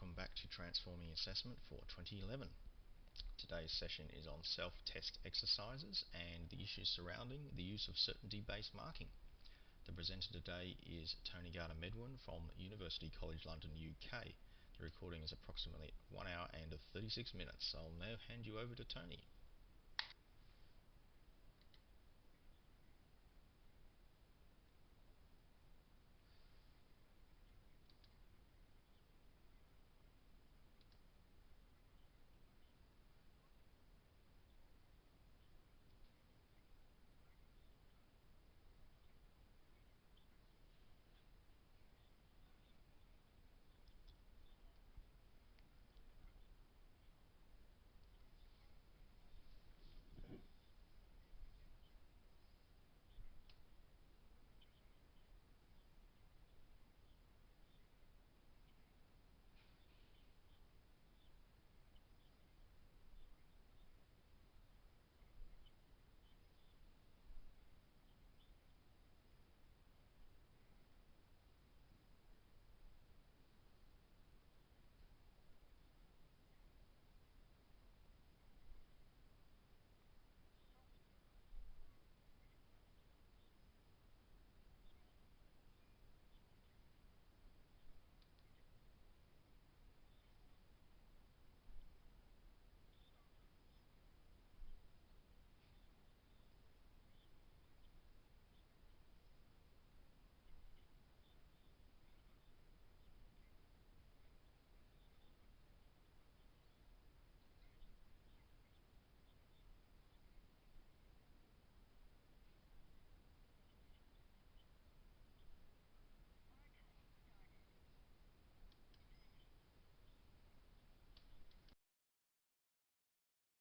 welcome back to Transforming Assessment for 2011. Today's session is on self-test exercises and the issues surrounding the use of certainty-based marking. The presenter today is Tony Gardner-Medwin from University College London, UK. The recording is approximately 1 hour and 36 minutes. I'll now hand you over to Tony.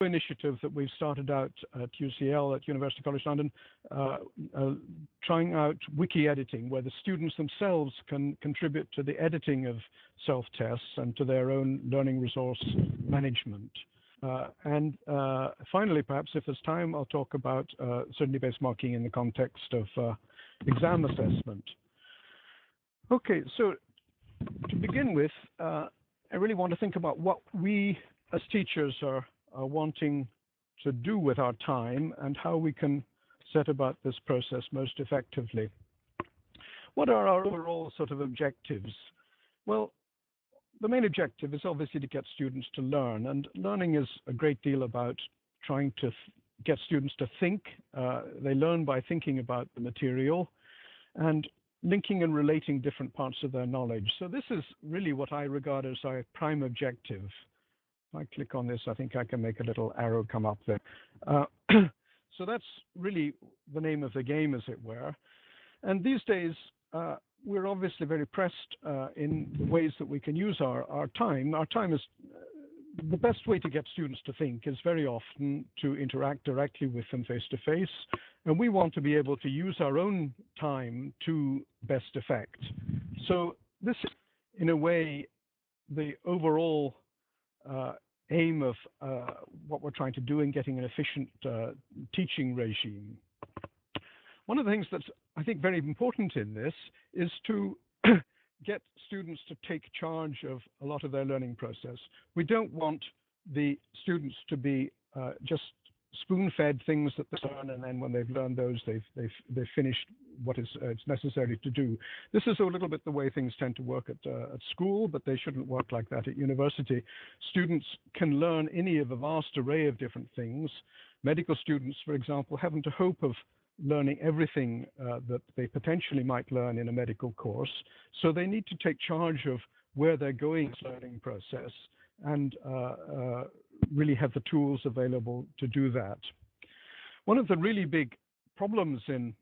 Initiative that we've started out at UCL, at University College London, trying out wiki editing, where the students themselves can contribute to the editing of self-tests and to their own learning resource management. And finally, perhaps if there's time, I'll talk about certainty-based marking in the context of exam assessment. Okay, so to begin with, I really want to think about what we as teachers are wanting to do with our time and how we can set about this process most effectively. What are our overall sort of objectives? Well, the main objective is obviously to get students to learn, and learning is a great deal about trying to get students to think. They learn by thinking about the material and linking and relating different parts of their knowledge. So this is really what I regard as our prime objective. If I click on this, I think I can make a little arrow come up there. So that's really the name of the game, as it were. And these days, we're obviously very pressed in the ways that we can use our time. Our time is the best way to get students to think is very often to interact directly with them face-to-face. And we want to be able to use our own time to best effect. So this is, in a way, the overall aim of what we're trying to do in getting an efficient teaching regime. One of the things that's, I think, very important in this is to get students to take charge of a lot of their learning process. We don't want the students to be just spoon-fed things that they learn, and then when they've learned those, they've finished what is it's necessary to do. This is a little bit the way things tend to work at school, but they shouldn't work like that at university. Students can learn any of a vast array of different things. Medical students, for example, haven't a hope of learning everything that they potentially might learn in a medical course. So they need to take charge of where they're going in the learning process and really have the tools available to do that. One of the really big problems in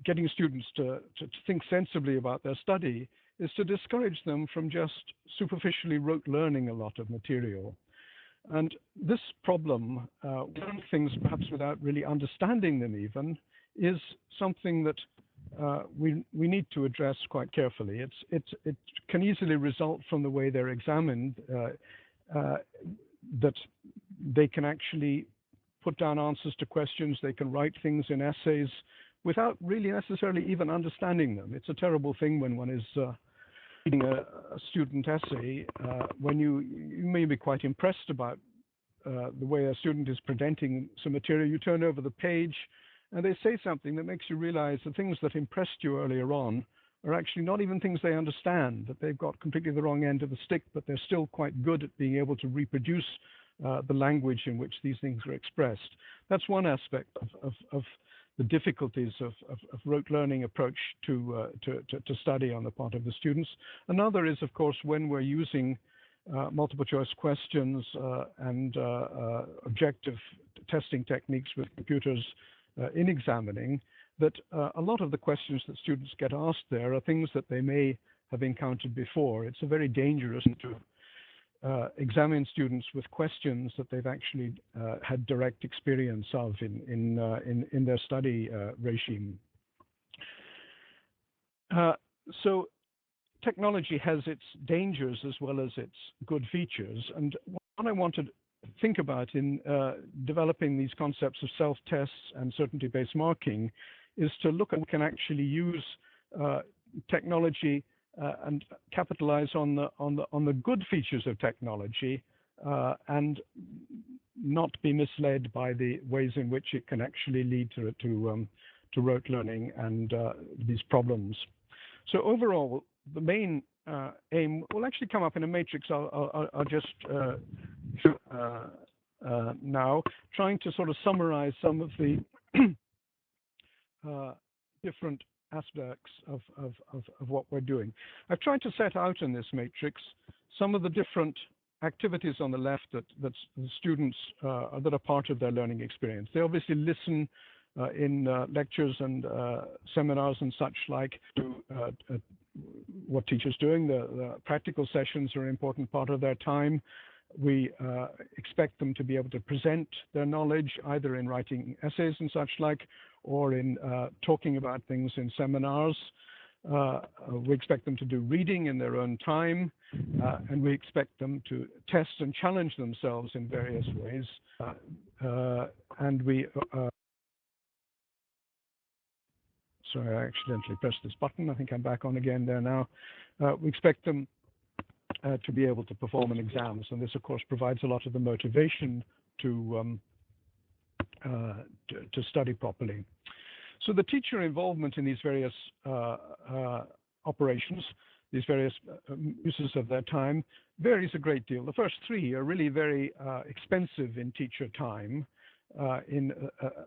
getting students to think sensibly about their study is to discourage them from just superficially rote learning a lot of material. And this problem, learning things perhaps without really understanding them even, is something that we need to address quite carefully. It can easily result from the way they're examined, that they can actually put down answers to questions, they can write things in essays without really necessarily even understanding them. It's a terrible thing when one is reading a student essay, when you may be quite impressed about the way a student is presenting some material. You turn over the page and they say something that makes you realize the things that impressed you earlier on are actually not even things they understand, that they've got completely the wrong end of the stick, but they're still quite good at being able to reproduce the language in which these things are expressed. That's one aspect of the difficulties of rote learning approach to study on the part of the students. Another is, of course, when we're using multiple choice questions and objective testing techniques with computers in examining, that a lot of the questions that students get asked there are things that they may have encountered before. It's a very dangerous to examine students with questions that they've actually had direct experience of in their study regime. So technology has its dangers as well as its good features. And what I want to think about in developing these concepts of self-tests and certainty-based marking is to look at how we can actually use technology and capitalize on the good features of technology and not be misled by the ways in which it can actually lead to rote learning and these problems. So overall, the main aim will actually come up in a matrix. I'll just now trying to sort of summarize some of the different aspects of what we're doing. I've tried to set out in this matrix some of the different activities on the left that the students that are part of their learning experience. They obviously listen in lectures and seminars and such like to what teachers are doing. The practical sessions are an important part of their time. We expect them to be able to present their knowledge either in writing essays and such like, or in talking about things in seminars. We expect them to do reading in their own time, and we expect them to test and challenge themselves in various ways. And we sorry, I accidentally pressed this button. I think I'm back on again there now. We expect them to be able to perform an exams, and this, of course, provides a lot of the motivation to study properly. So the teacher involvement in these various operations, these various uses of their time, varies a great deal. The first three are really very expensive in teacher time, in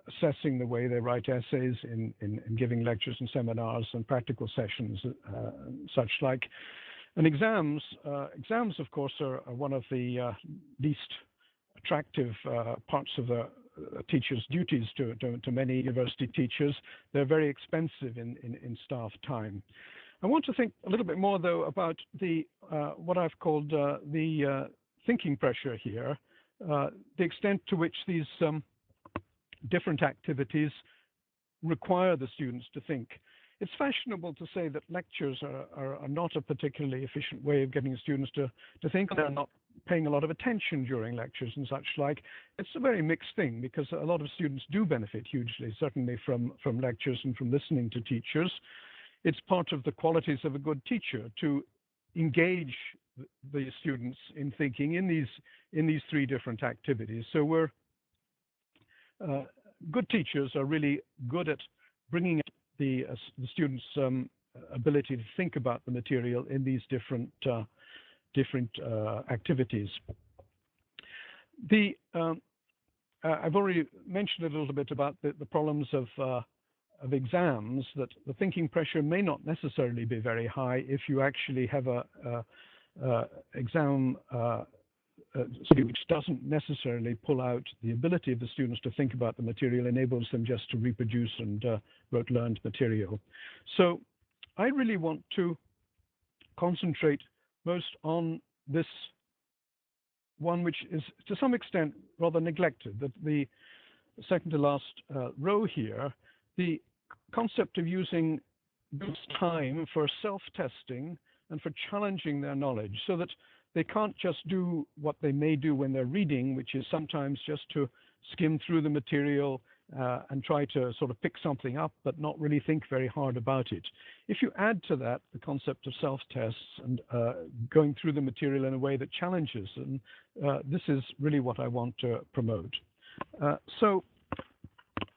assessing the way they write essays, in giving lectures and seminars and practical sessions, such like. And exams, of course, are one of the least attractive parts of the teacher's duties to many university teachers. They're very expensive in staff time. I want to think a little bit more, though, about the what I've called the thinking pressure here, the extent to which these different activities require the students to think. It's fashionable to say that lectures are not a particularly efficient way of getting students to think. They're not paying a lot of attention during lectures and such like. It's a very mixed thing, because a lot of students do benefit hugely, certainly from lectures and from listening to teachers. It's part of the qualities of a good teacher to engage the students in thinking in these three different activities. So we're good teachers are really good at bringing the students' ability to think about the material in these different activities. I've already mentioned a little bit about the problems of exams, that the thinking pressure may not necessarily be very high if you actually have a exam which doesn't necessarily pull out the ability of the students to think about the material, enables them just to reproduce and rote learned material. So I really want to concentrate most on this one, which is to some extent rather neglected, that the second to last row here, the concept of using this time for self-testing and for challenging their knowledge, so that they can't just do what they may do when they're reading, which is sometimes just to skim through the material, and try to sort of pick something up, but not really think very hard about it. If you add to that the concept of self-tests and going through the material in a way that challenges them, this is really what I want to promote. So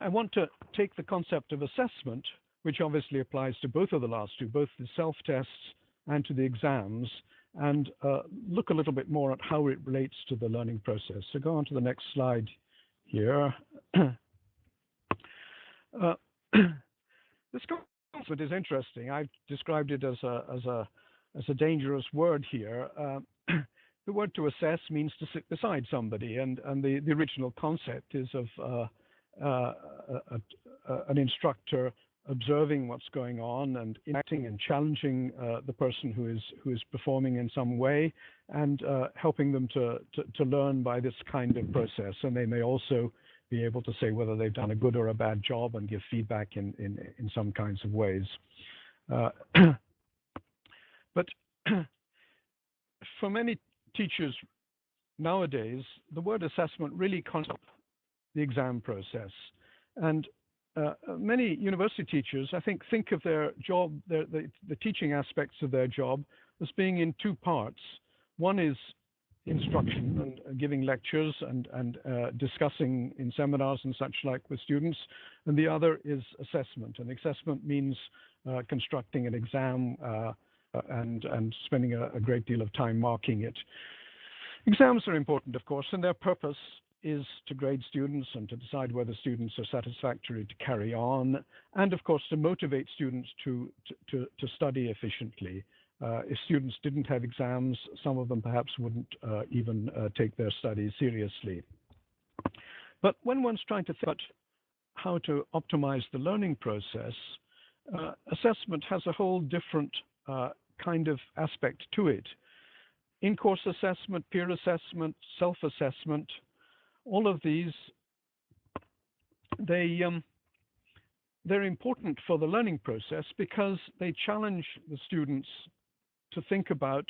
I want to take the concept of assessment, which obviously applies to both of the last two, both the self-tests and to the exams, and look a little bit more at how it relates to the learning process. So go on to the next slide here. This concept is interesting. I've described it as a dangerous word here. The word to assess means to sit beside somebody, and the original concept is of an instructor observing what's going on and acting and challenging the person who is performing in some way, and helping them to learn by this kind of process. And they may also be able to say whether they've done a good or a bad job and give feedback in some kinds of ways. But for many teachers nowadays, the word assessment really comes up the exam process. And many university teachers, I think of their job, the teaching aspects of their job as being in two parts. One is instruction and giving lectures and discussing in seminars and such like with students, and the other is assessment. And assessment means constructing an exam and spending a great deal of time marking it. Exams are important, of course, and their purpose is to grade students and to decide whether students are satisfactory to carry on, and of course to motivate students to study efficiently. If students didn't have exams, some of them perhaps wouldn't even take their studies seriously. But when one's trying to think about how to optimize the learning process, assessment has a whole different kind of aspect to it. In-course assessment, peer assessment, self-assessment, all of these, they're important for the learning process because they challenge the students to think about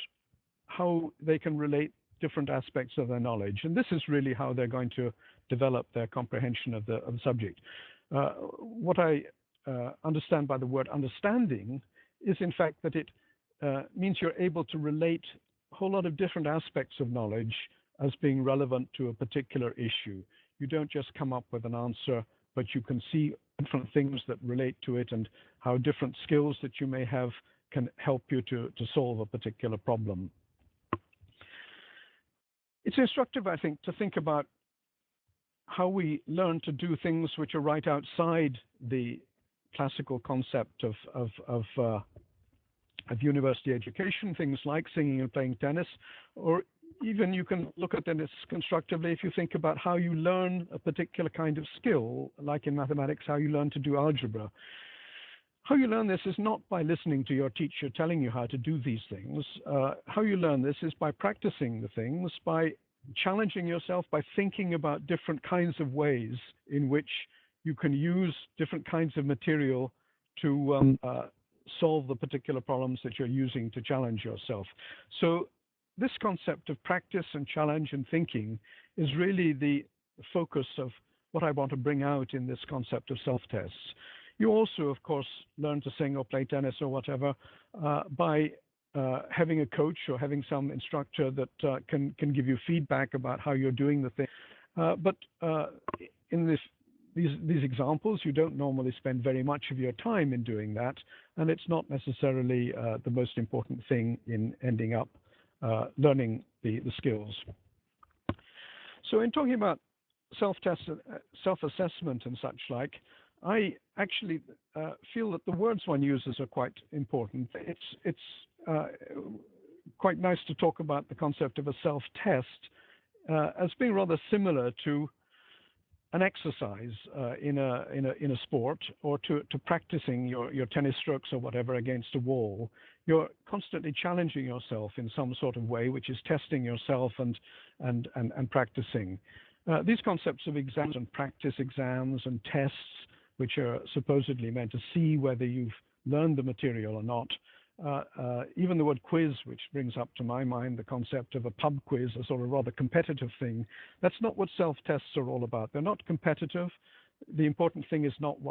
how they can relate different aspects of their knowledge. And this is really how they're going to develop their comprehension of the subject. What I understand by the word understanding is, in fact, that it means you're able to relate a whole lot of different aspects of knowledge as being relevant to a particular issue. You don't just come up with an answer, but you can see different things that relate to it and how different skills that you may have can help you to solve a particular problem. It's instructive, I think, to think about how we learn to do things which are right outside the classical concept of university education, things like singing and playing tennis, or even you can look at this constructively if you think about how you learn a particular kind of skill, like in mathematics, how you learn to do algebra. How you learn this is not by listening to your teacher telling you how to do these things. How you learn this is by practicing the things, by challenging yourself, by thinking about different kinds of ways in which you can use different kinds of material to solve the particular problems that you're using to challenge yourself. So this concept of practice and challenge and thinking is really the focus of what I want to bring out in this concept of self-tests. You also, of course, learn to sing or play tennis or whatever by having a coach or having some instructor that can give you feedback about how you're doing the thing. But in these examples, you don't normally spend very much of your time in doing that, and it's not necessarily the most important thing in ending up learning the skills. So in talking about self-test, self-assessment and such like, I actually feel that the words one uses are quite important. It's quite nice to talk about the concept of a self-test as being rather similar to an exercise in a sport, or to practicing your tennis strokes or whatever against a wall. You're constantly challenging yourself in some sort of way, which is testing yourself and practicing. These concepts of exams and practice exams and tests, which are supposedly meant to see whether you've learned the material or not. Even the word quiz, which brings up to my mind the concept of a pub quiz, a sort of rather competitive thing. That's not what self-tests are all about. They're not competitive. the important thing is not what